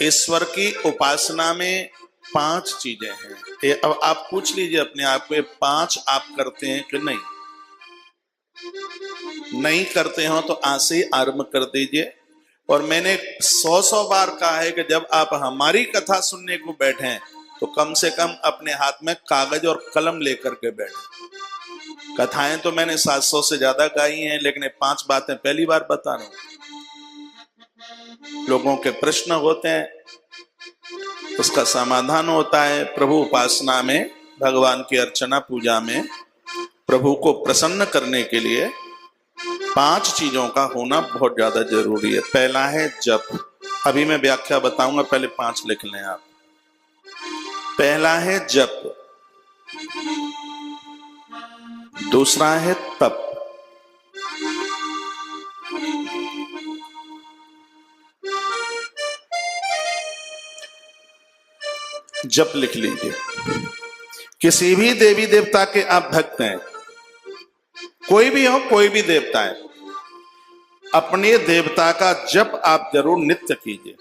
ईश्वर की उपासना में 5 चीजें हैं। ये अब आप पूछ लीजिए अपने आप को, 5 आप करते हैं कि नहीं? नहीं करते हो तो आज से ही आरंभ कर दीजिए। और मैंने 100 बार कहा है कि जब आप हमारी कथा सुनने को बैठे तो कम से कम अपने हाथ में कागज और कलम लेकर के बैठे। कथाएं तो मैंने 700 से ज्यादा गाई हैं, लेकिन 5 बातें पहली बार बता रहा हूं। लोगों के प्रश्न होते हैं, उसका समाधान होता है। प्रभु उपासना में, भगवान की अर्चना पूजा में प्रभु को प्रसन्न करने के लिए 5 चीजों का होना बहुत ज्यादा जरूरी है। पहला है जप। अभी मैं व्याख्या बताऊंगा, पहले 5 लिख लें आप। पहला है जप, दूसरा है तप, जप लिख लीजिए। किसी भी देवी देवता के आप भक्त हैं, कोई भी हो, कोई भी देवता है, अपने देवता का जप आप जरूर नित्य कीजिए,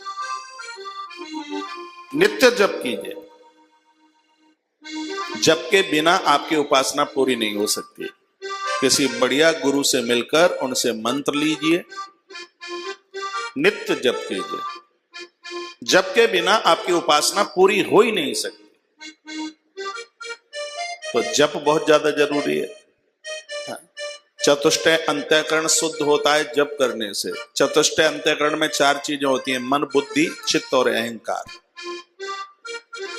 नित्य जप कीजिए। जप के बिना आपकी उपासना पूरी नहीं हो सकती। किसी बढ़िया गुरु से मिलकर उनसे मंत्र लीजिए, नित्य जप कीजिए। जप के बिना आपकी उपासना पूरी हो ही नहीं सकती। तो जप बहुत ज्यादा जरूरी है। चतुष्टय अंतःकरण शुद्ध होता है जप करने से। चतुष्टय अंतःकरण में 4 चीजें होती हैं, मन, बुद्धि, चित्त और अहंकार।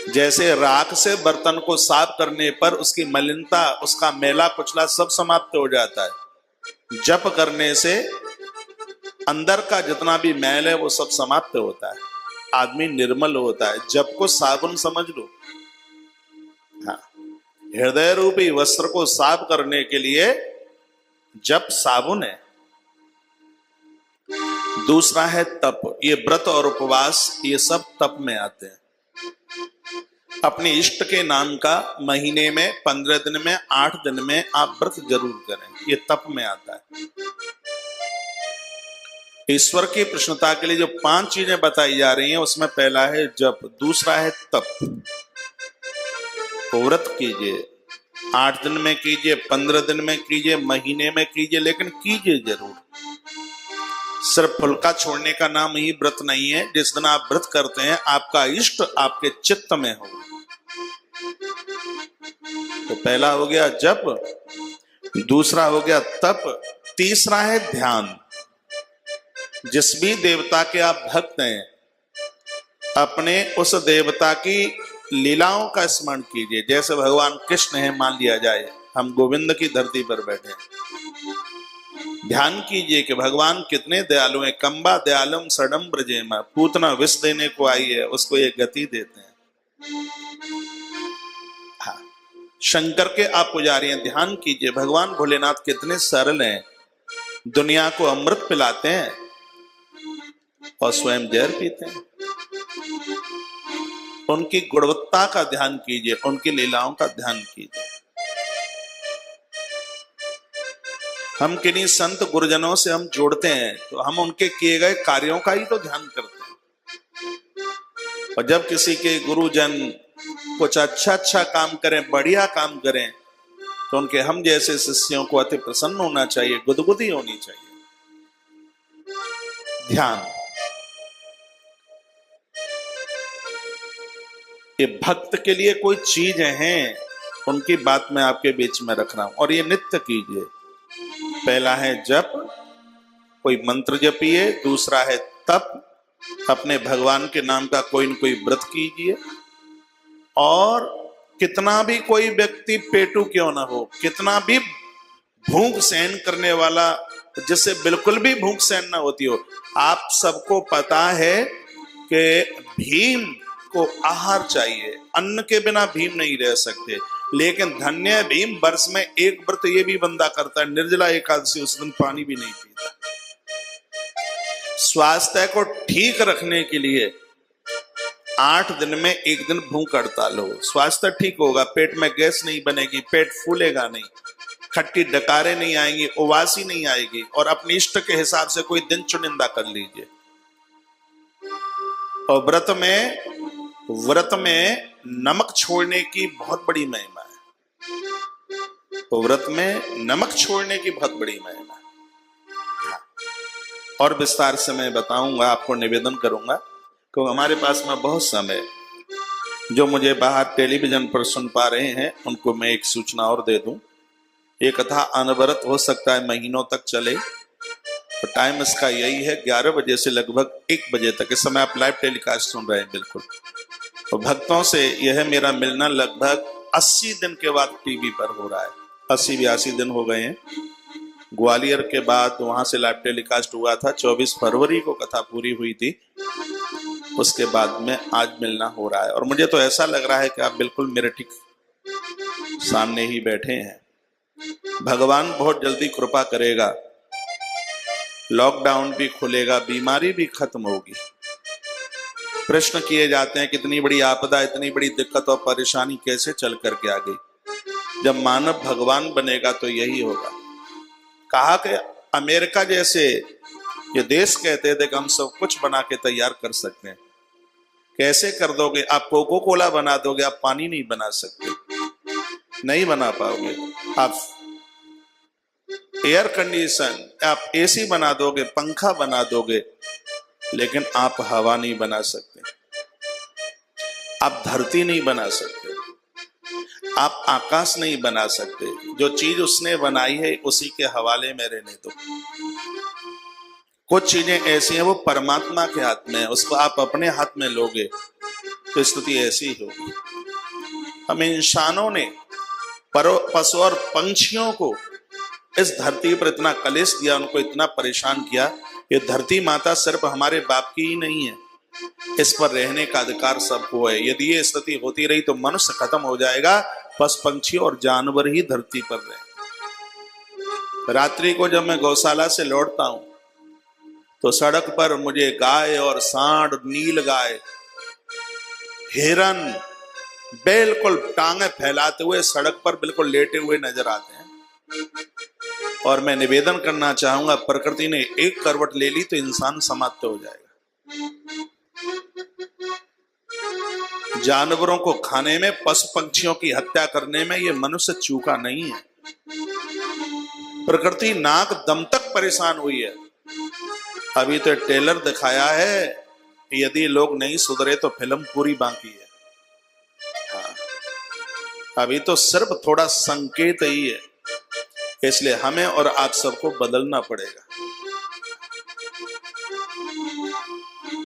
जैसे राख से बर्तन को साफ करने पर उसकी मलिनता, उसका मैला कुचला सब समाप्त हो जाता है, जप करने से अंदर का जितना भी मैल है वो सब समाप्त होता है, आदमी निर्मल होता है। जप को साबुन समझ लो। हाँ, हृदय रूपी वस्त्र को साफ करने के लिए जप साबुन है। दूसरा है तप। ये व्रत और उपवास, ये सब तप में आते हैं। अपने इष्ट के नाम का महीने में, 15 दिन में, 8 दिन में आप व्रत जरूर करें, ये तप में आता है। ईश्वर की प्रसन्नता के लिए जो 5 चीजें बताई जा रही हैं, उसमें पहला है जप, दूसरा है तप। व्रत कीजिए, 8 दिन में कीजिए, 15 दिन में कीजिए, महीने में कीजिए, लेकिन कीजिए जरूर। सिर्फ फुल्का छोड़ने का नाम ही व्रत नहीं है। जिस दिन आप व्रत करते हैं, आपका इष्ट आपके चित्त में हो। तो पहला हो गया जप, दूसरा हो गया तप, तीसरा है ध्यान। जिस भी देवता के आप भक्त हैं, अपने उस देवता की लीलाओं का स्मरण कीजिए। जैसे भगवान कृष्ण है, मान लिया जाए हम गोविंद की धरती पर बैठे हैं, ध्यान कीजिए कि भगवान कितने दयालु हैं। कंबा दयालुम सडम ब्रजेमा, पूतना विष देने को आई है, उसको ये गति देते हैं। हाँ, शंकर के आप पुजारी हैं, ध्यान कीजिए भगवान भोलेनाथ कितने सरल हैं, दुनिया को अमृत पिलाते हैं और स्वयं जहर पीते हैं। उनकी गुणवत्ता का ध्यान कीजिए, उनकी लीलाओं का ध्यान कीजिए। हम किन्हीं संत गुरुजनों से हम जोड़ते हैं तो हम उनके किए गए कार्यों का ही तो ध्यान करते हैं। और जब किसी के गुरुजन कुछ अच्छा काम करें, बढ़िया काम करें, तो उनके हम जैसे शिष्यों को अति प्रसन्न होना चाहिए, गुदगुदी होनी चाहिए। ध्यान, ये भक्त के लिए कोई चीज हैं, उनकी बात मैं आपके बीच में रख रहा हूं, और ये नित्य कीजिए। पहला है जप, कोई मंत्र जपिए। दूसरा है तप, अपने भगवान के नाम का कोई न कोई व्रत कीजिए। और कितना भी कोई व्यक्ति पेटू क्यों ना हो, कितना भी भूख सहन करने वाला, जिससे बिल्कुल भी भूख सहन ना होती हो, आप सबको पता है कि भीम को आहार चाहिए, अन्न के बिना भीम नहीं रह सकते। लेकिन धन्य भीम वर्ष में एक व्रत ये भी बंदा करता है, निर्जला एकादशी, उस दिन पानी भी नहीं पीता। स्वास्थ्य को ठीक रखने के लिए 8 दिन में 1 दिन भूख हड़ताल हो, स्वास्थ्य ठीक होगा, पेट में गैस नहीं बनेगी, पेट फूलेगा नहीं, खट्टी डकारें नहीं आएंगी, उबासी नहीं आएगी। और अपने इष्ट के हिसाब से कोई दिन चुनिंदा कर लीजिए। और व्रत में नमक छोड़ने की बहुत बड़ी महिमा है। तो व्रत में नमक छोड़ने की बहुत बड़ी महिमा है। और विस्तार से मैं बताऊंगा, आपको निवेदन करूंगा क्योंकि हमारे पास में बहुत समय, जो मुझे बाहर टेलीविजन पर सुन पा रहे हैं उनको मैं एक सूचना और दे दूं। ये कथा अनवरत हो सकता है महीनों तक चले, तो टाइम इसका यही है 11 बजे से लगभग 1 बजे तक। इस समय आप लाइव टेलीकास्ट सुन रहे हैं बिल्कुल। तो भक्तों से यह मेरा मिलना लगभग 80 दिन के बाद टीवी पर हो रहा है। 80-82 दिन हो गए हैं। ग्वालियर के बाद वहां से लाइव टेलीकास्ट हुआ था, 24 फरवरी को कथा पूरी हुई थी। उसके बाद में आज मिलना हो रहा है और मुझे तो ऐसा लग रहा है कि आप बिल्कुल मेरे ठीक सामने ही बैठे हैं। भगवान बहुत जल्दी कृपा करेगा, लॉकडाउन भी खुलेगा, बीमारी भी खत्म होगी। प्रश्न किए जाते हैं कितनी बड़ी आपदा, इतनी बड़ी दिक्कत और परेशानी कैसे चल करके आ गई। जब मानव भगवान बनेगा तो यही होगा। कहा कि अमेरिका जैसे ये देश कहते थे कि हम सब कुछ बना के तैयार कर सकते हैं। कैसे कर दोगे? आप कोको कोला बना दोगे, आप पानी नहीं बना सकते, नहीं बना पाओगे। आप एयर कंडीशन, आप एसी बना दोगे, पंखा बना दोगे, लेकिन आप हवा नहीं बना सकते, आप धरती नहीं बना सकते, आप आकाश नहीं बना सकते। जो चीज उसने बनाई है उसी के हवाले में रहने दो। कुछ चीजें ऐसी हैं वो परमात्मा के हाथ में है, उसको आप अपने हाथ में लोगे तो स्थिति ऐसी होगी। हम इंसानों ने पशु और पंछियों को इस धरती पर इतना कलेश दिया, उनको इतना परेशान किया। ये धरती माता सिर्फ हमारे बाप की ही नहीं है, इस पर रहने का अधिकार सबको है। यदि ये स्थिति होती रही तो मनुष्य खत्म हो जाएगा, बस पंछी और जानवर ही धरती पर रहे। रात्रि को जब मैं गौशाला से लौटता हूं तो सड़क पर मुझे गाय और सांड, नील गाय, हिरन बिल्कुल टांगे फैलाते हुए सड़क पर बिल्कुल लेटे हुए नजर आते हैं। और मैं निवेदन करना चाहूंगा, प्रकृति ने एक करवट ले ली तो इंसान समाप्त हो जाएगा। जानवरों को खाने में, पशु पंछियों की हत्या करने में ये मनुष्य चूका नहीं है। प्रकृति नाक दम तक परेशान हुई है। अभी तो ट्रेलर दिखाया है, यदि लोग नहीं सुधरे तो फिल्म पूरी बाकी है। हाँ, अभी तो सिर्फ थोड़ा संकेत ही है, इसलिए हमें और आप सबको बदलना पड़ेगा।